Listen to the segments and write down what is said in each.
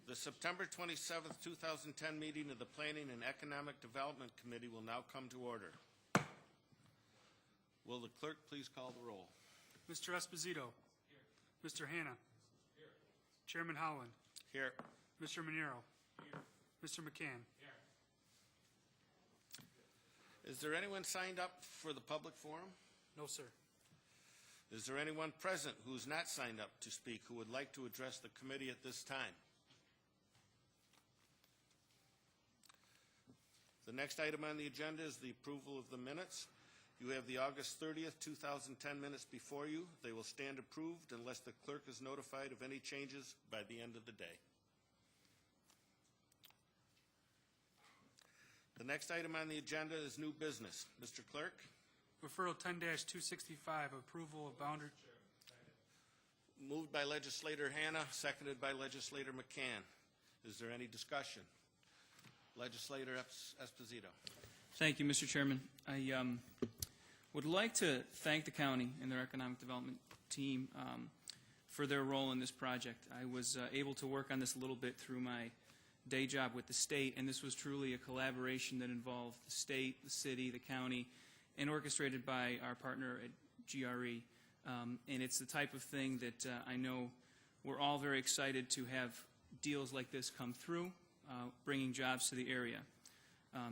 The September 27th, 2010 meeting of the Planning and Economic Development Committee will now come to order. Will the clerk please call the roll? Mr. Esposito. Here. Mr. Hanna. Here. Chairman Howland. Here. Mr. Monroe. Here. Mr. McCann. Here. Is there anyone signed up for the public forum? No, sir. Is there anyone present who is not signed up to speak who would like to address the committee at this time? The next item on the agenda is the approval of the minutes. You have the August 30th, 2010 minutes before you. They will stand approved unless the clerk is notified of any changes by the end of the day. The next item on the agenda is new business. Mr. Clerk. Referral 10-265, approval of boundary. Moved by Legislator Hanna, seconded by Legislator McCann. Is there any discussion? Legislator Esposito. Thank you, Mr. Chairman. I would like to thank the county and their economic development team for their role in this project. I was able to work on this a little bit through my day job with the state, and this was truly a collaboration that involved the state, the city, the county, and orchestrated by our partner at GRE. And it's the type of thing that I know we're all very excited to have deals like this come through, bringing jobs to the area.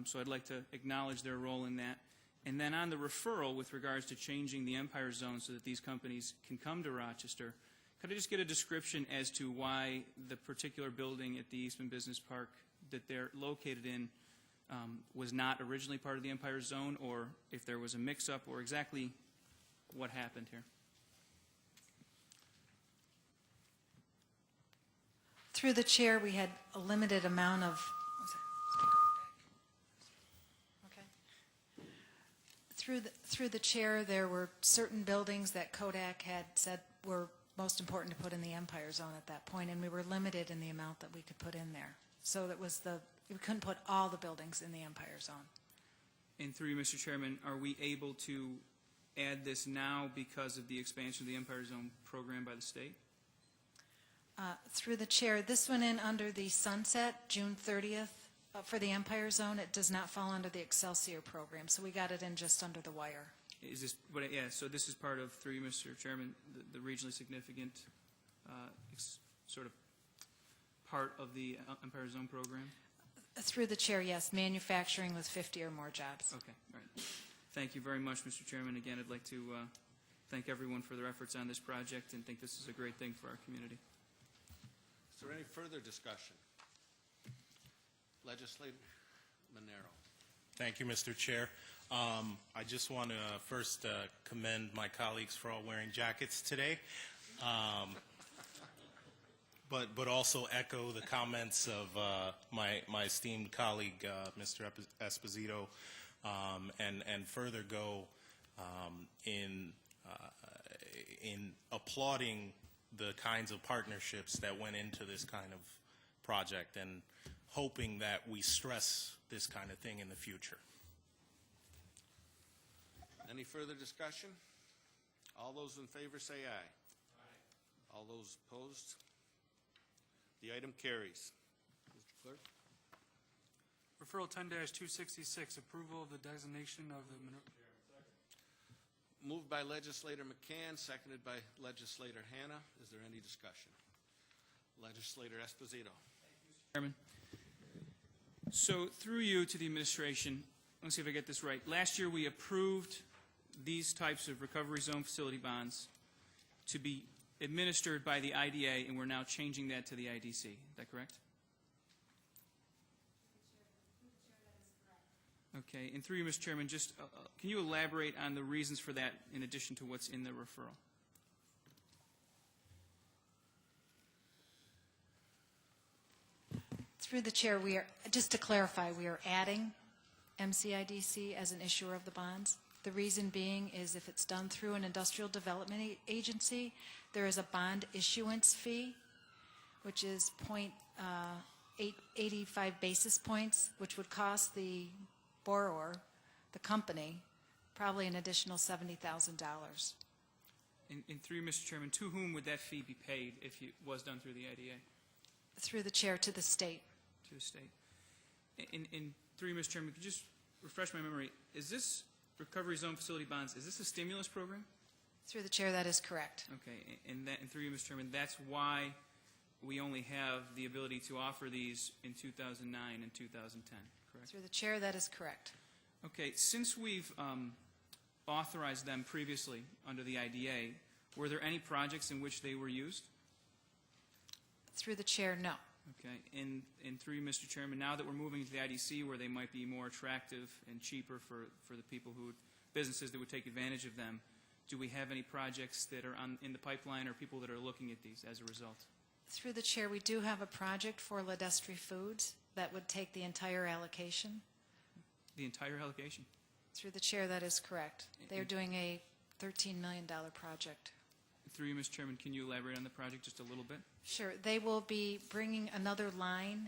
So I'd like to acknowledge their role in that. And then on the referral with regards to changing the Empire Zone so that these companies can come to Rochester, could I just get a description as to why the particular building at the Eastman Business Park that they're located in was not originally part of the Empire Zone, or if there was a mix-up, or exactly what happened here? Through the chair, we had a limited amount of. Okay. Through the chair, there were certain buildings that Kodak had said were most important to put in the Empire Zone at that point, and we were limited in the amount that we could put in there. So that was we couldn't put all the buildings in the Empire Zone. And through you, Mr. Chairman, are we able to add this now because of the expansion of the Empire Zone program by the state? Through the chair, this went in under the sunset, June 30th, for the Empire Zone. It does not fall under the Excelsior program, so we got it in just under the wire. Is this, yeah, so this is part of, through you, Mr. Chairman, the regionally significant sort of part of the Empire Zone program? Through the chair, yes, manufacturing with 50 or more jobs. Okay, all right. Thank you very much, Mr. Chairman. Again, I'd like to thank everyone for their efforts on this project and think this is a great thing for our community. Is there any further discussion? Legislator Monroe. Thank you, Mr. Chair. I just want to first commend my colleagues for all wearing jackets today, but also echo the comments of my esteemed colleague, Mr. Esposito, and further go in applauding the kinds of partnerships that went into this kind of project and hoping that we stress this kind of thing in the future. Any further discussion? All those in favor say aye. Aye. All those opposed? The item carries. Mr. Clerk. Referral 10-266, approval of the designation of the Moved by Legislator McCann, seconded by Legislator Hanna. Is there any discussion? Legislator Esposito. Chairman. So through you to the administration, let's see if I get this right. Last year we approved these types of recovery zone facility bonds to be administered by the IDA, and we're now changing that to the IDC. Is that correct? Okay, and through you, Mr. Chairman, just can you elaborate on the reasons for that in addition to what's in the referral? Through the chair, we are, just to clarify, we are adding MCIDC as an issuer of the bonds. The reason being is if it's done through an industrial development agency, there is a bond issuance fee, which is 0.85 basis points, which would cost the borrower, the company, probably an additional $70,000. And through you, Mr. Chairman, to whom would that fee be paid if it was done through the IDA? Through the chair to the state. to the state. In through you, Mr. Chairman, could you just refresh my memory? Is this recovery zone facility bonds, is this a stimulus program? Through the chair, that is correct. Okay, and through you, Mr. Chairman, that's why we only have the ability to offer these in 2009 and 2010, correct? Through the chair, that is correct. Okay, since we've authorized them previously under the IDA, were there any projects in which they were used? Through the chair, no. Okay, and through you, Mr. Chairman, now that we're moving to the IDC where they might be more attractive and cheaper for the people who, businesses that would take advantage of them, do we have any projects that are in the pipeline or people that are looking at these as a result? Through the chair, we do have a project for Ledestri Foods that would take the entire allocation. The entire allocation? Through the chair, that is correct. They are doing a $13 million project. Through you, Mr. Chairman, can you elaborate on the project just a little bit? Sure. They will be bringing another line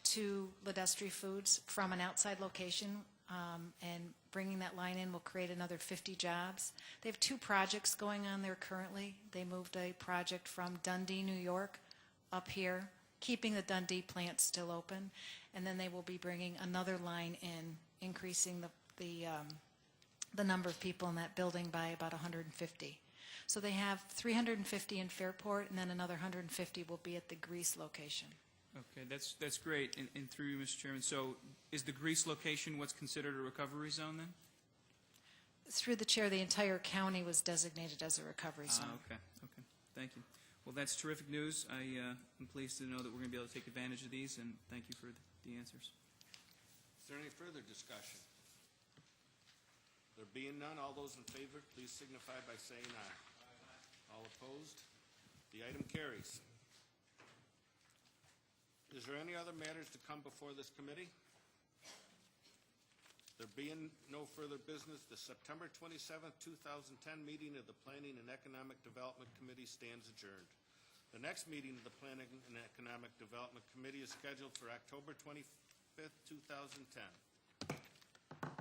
to Ledestri Foods from an outside location, and bringing that line in will create another 50 jobs. They have 2 projects going on there currently. They moved a project from Dundee, New York, up here, keeping the Dundee plant still open, and then they will be bringing another line in, increasing the number of people in that building by about 150. So they have 350 in Fairport, and then another 150 will be at the Greece location. Okay, that's great. And through you, Mr. Chairman, so is the Greece location what's considered a recovery zone then? Through the chair, the entire county was designated as a recovery zone. Okay, thank you. Well, that's terrific news. I am pleased to know that we're going to be able to take advantage of these, and thank you for the answers. Is there any further discussion? There being none, all those in favor, please signify by saying aye. All opposed? The item carries. Is there any other matters to come before this committee? There being no further business, the September 27th, 2010 meeting of the Planning and Economic Development Committee stands adjourned. The next meeting of the Planning and Economic Development Committee is scheduled for October 25th, 2010.